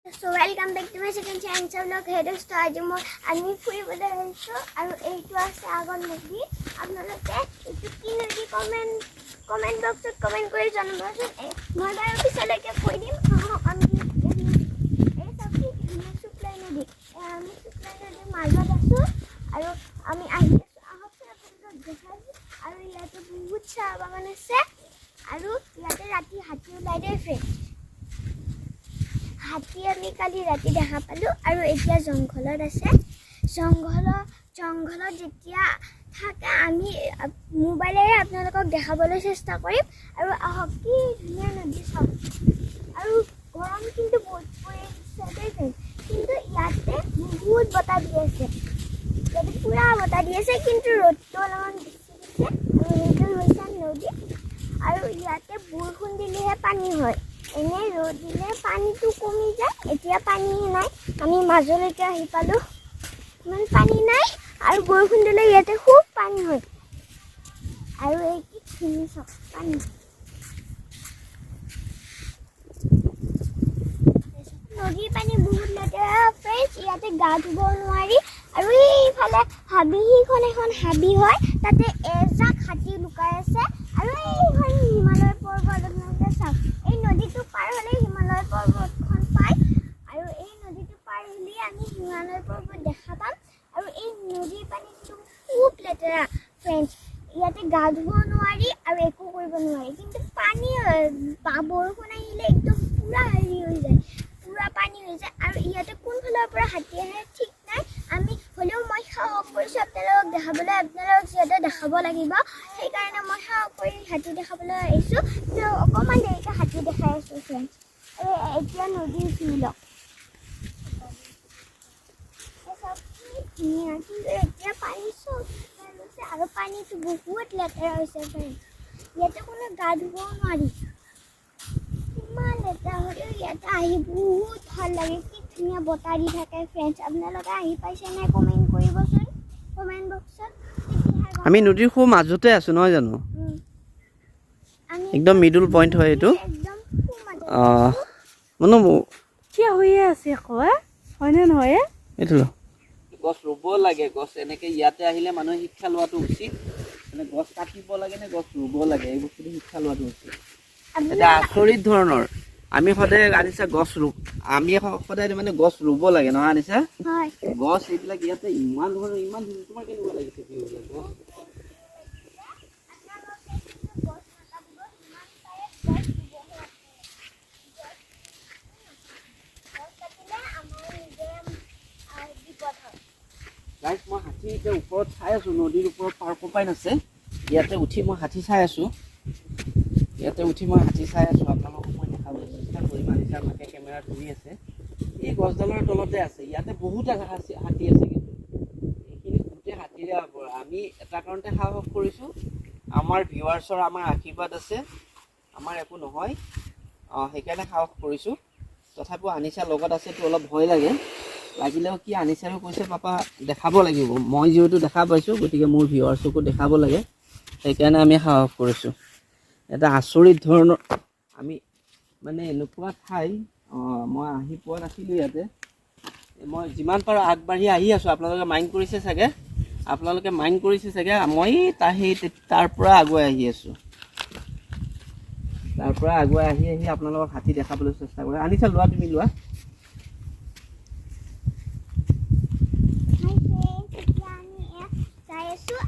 So welcome back to my second channel vlog. Hey dosto, আজি মই আমি ফুৰিবলৈ আহিছো আৰু এইটো আছে আগৰ নদী আপোনালোকে এইটো কি নদী কমেন্ট বক্সত কমেন্ট কৰি জনাবচোন মই বাৰু পিছলৈকে কৈ দিম আমি এই সবকি শুক্লাই নদী আমি শুক্লাই নদীৰ মাজত আছো আৰু আমি আহি আছো আহকচোন আপোনালোকক দেখাইছো আৰু ইয়াতে বহুত চাহ বাগান আছে আৰু ইয়াতে ৰাতি হাতী ওলাই দিয়ে ফ্ৰেণ্ড হাতী আমি কালি ৰাতি দেখা পালো আৰু এতিয়া জংঘলত আছে জংঘলত যেতিয়া থাকে আমি মোবাইলেৰে আপোনালোকক দেখাবলৈ চেষ্টা কৰিম আৰু আহক কি ধুনীয়া নদী চাওক আৰু গৰম কিন্তু বহুত পৰিছে কিন্তু ইয়াতে বহুত বতাহ দি আছে ইয়াতে পুৰা বতাহ দি আছে কিন্তু ৰ'দটো অলপমান বেছি দিছে আৰু এইটো হৈছে নদী আৰু ইয়াতে বৰষুণ দিলেহে পানী হয় এনে ৰ'দ দিলে পানীটো কমি যায় এতিয়া পানী নাই আমি মাজলৈকে আহি পালোঁ ইমান পানী নাই আৰু বৰষুণ দিলে ইয়াতে খুব পানী হয় আৰু এই কি ধুনীয়া চাওক পানী নদীৰ পানী বহুত লেতেৰা ফ্ৰেণ্ডছ ইয়াতে গা ধুব নোৱাৰি আৰু এইফালে হাবিখন এখন হাবি হয় তাতে এজাক হাতী লুকাই আছে আৰু এইখন হিমালয় পৰ্বত আপোনালোকে চাওক এই নদীটো পাৰ হ'লে হিমালয় পৰ্বতখন পায় আৰু এই নদীটো পাৰ হ'লে আমি হিমালয় পৰ্বত দেখা পাম আৰু এই নদীৰ পানীটো খুব লেতেৰা ফ্ৰেণ্ডছ ইয়াতে গা ধুব নোৱাৰি আৰু একো কৰিব নোৱাৰি কিন্তু পানী বৰষুণ আহিলে একদম পুৰা হেৰি হৈ যায় পুৰা পানী হৈ যায় আৰু ইয়াতে কোনফালৰ পৰা হাতী আহে ঠিক নাই আমি হ'লেও মই সাহস কৰিছোঁ আপোনালোকক দেখাবলৈ আপোনালোকক যিহেতু দেখাব লাগিব সেইকাৰণে মই সাহস কৰি হাতী দেখাবলৈ আহিছোঁ কিন্তু অকণমান দেৰিকৈ হাতী দেখাই আছোঁ ফ্ৰেণ্ডছ এতিয়া নদী উঠি লওক ধুনীয়া কিন্তু এতিয়া পানী চব গৈছে আৰু পানীটো বহুত লেতেৰা হৈছে ফ্ৰেণ্ডছ ইয়াতে কোনো গা ধুবও নোৱাৰি ইমান লেতেৰা হ'লেও ইয়াতে আহি বহুত ভাল লাগে কি ধুনীয়া বতাহ দি থাকে ফ্ৰেণ্ডছ আপোনালোকে আহি পাইছে নাই কমেণ্ট কৰিবচোন কমেণ্ট বক্সত আমি নদীৰ খুব মাজতে আছো নহয় জানো একদম মিডল পইণ্ট হয় এইটো মানে থিয় হৈয়ে আছে আকৌ হয়নে নহয় এইটো গছ ৰুব লাগে গছ এনেকৈ ইয়াতে আহিলে মানুহে শিক্ষা লোৱাটো উচিত মানে গছ কাটিব লাগে নে গছ ৰুব লাগে এই বস্তুটো শিক্ষা লোৱাটো উচিত এটা আচৰিত ধৰণৰ আমি সদায় আনিছা গছ আমি সদায় মানে গছ ৰুব লাগে নহয় আনিছা গছ এইবিলাক ইয়াতে ইমান ধৰণৰ ইমান তোমাৰ কেনেকুৱা লাগিছে গছ গাইজ মই হাতী এতিয়া ওপৰত চাই আছোঁ নদীৰ ওপৰত পাৰ কম্পাইন আছে ইয়াতে উঠি মই হাতী চাই আছোঁ আপোনালোকক মই দেখাবলৈ চেষ্টা কৰিম আনিছা মাকে কেমেৰা ধৰি আছে এই গছডালৰ তলতে আছে ইয়াতে বহুত হাতী আছে কিন্তু এইখিনি গোটেই হাতীৰে আৱৰা আমি এটা কাৰণতে সাহস কৰিছোঁ আমাৰ ভিউৱাৰ্ছৰ আমাৰ আশীৰ্বাদ আছে আমাৰ একো নহয় সেইকাৰণে সাহস কৰিছোঁ তথাপিও আনিছা লগত আছেতো অলপ ভয় লাগিলেও কি আনিছাৰো কৈছে পাপা দেখাব লাগিব মই যিহেতু দেখা পাইছোঁ গতিকে মোৰ ভিউৱাৰ্ছকো দেখাব লাগে সেইকাৰণে আমি সাহস কৰিছোঁ এটা আচৰিত ধৰণৰ আমি মানে এনেকুৱা ঠাই মই আহি পোৱা নাছিলোঁ ইয়াতে মই যিমান পাৰোঁ আগবাঢ়ি আহি আছোঁ আপোনালোকে মাইণ্ড কৰিছে চাগে মই তাৰ পৰা আগুৱাই আহি আছোঁ আহি আপোনালোকক হাতী দেখাবলৈ চেষ্টা কৰোঁ আনিছা লোৱা তুমি লোৱা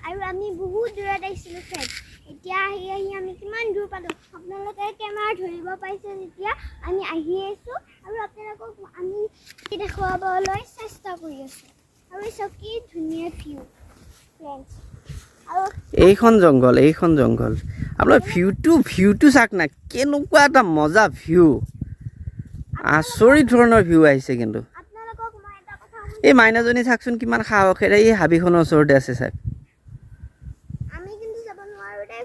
আৰু আমি বহুত দূৰত আহিছিলোঁ ফ্ৰেণ্ডছ এতিয়া আহি আমি কিমান দূৰ পালোঁ আপোনালোকে কেমেৰা ধৰিব পাৰিছে যেতিয়া আমি আহি আছোঁ আৰু আপোনালোকক আমি দেখুৱাবলৈ চেষ্টা কৰি আছোঁ আৰু চব কি ধুনীয়া ভিউ ফ্ৰেণ্ডছ আৰু এইখন জংঘল আপোনাৰ ভিউটো চাওক না কেনেকুৱা এটা মজা ভিউ আচৰিত ধৰণৰ ভিউ আহিছে কিন্তু আপোনালোকক মই এটা কথা এই মাইনাজনী চাওকচোন কিমান সাহসেৰে এই হাবিখনৰ ওচৰতে আছে চাওক আমি কিন্তু যাব নোৱাৰোঁ দেই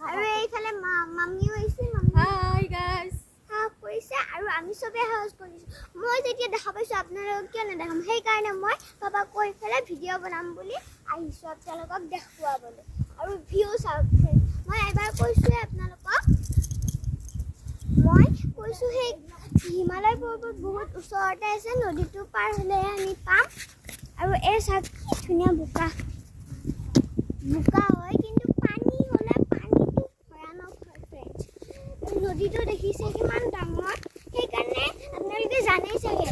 আৰু এইফালে মামীও আহিছে হাই গাইজ সাহস কৰিছে আৰু আমি চবেই সাহস কৰিছোঁ মই যেতিয়া দেখা পাইছোঁ আপোনালোকক কিয় নেদেখাম সেইকাৰণে মই পাপাক কৈ পেলাই ভিডিঅ' বনাম বুলি আহিছোঁ আপোনালোকক দেখুৱাবলৈ আৰু ভিউ চাওক মই এবাৰ কৈছোঁৱে আপোনালোকক মই কৈছোঁ সেই হিমালয় পৰ্বত বহুত ওচৰতে আছে নদীটো পাৰ হ'লে আমি পাম আৰু এই চাওক কি ধুনীয়া বোকা হয় কিন্তু পানী হ'লে পানীটো ভয়ানক হয় ফ্ৰেণ্ডছ নদীটো দেখিছে কিমান ডাঙৰ সেইকাৰণে আপোনালোকে জানেই চাগে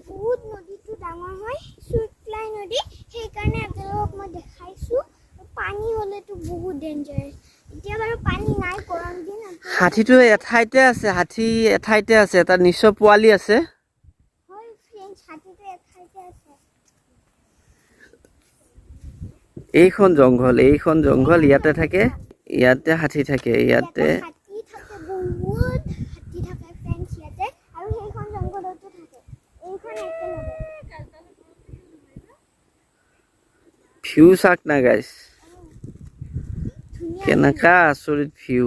বহুত নদীটো ডাঙৰ হয় সুইটলাই নদী সেইকাৰণে আপোনালোকক মই দেখাইছোঁ পানী হ'লেতো বহুত ডেঞ্জাৰাছ এতিয়া বাৰু পানী নাই গৰম দিন হাতীটো এঠাইতে আছে হাতী এঠাইতে আছে এটা নিশ্চয় পোৱালি আছে হয় ফ্ৰেণ্ডছ হাতীটো এঠাইতে আছে এইখন জংঘল ইয়াতে থাকে ইয়াতে হাতী থাকে ইয়াতে হাতী থাকে বহুত হাতী থাকে ফ্ৰেণ্ডছ ইয়াতে আৰু সেইখন জংঘলতো থাকে এইখন একেলগে ভিউ চাক না গাইছ ধুনীয়া কেনেকা আচৰিত ভিউ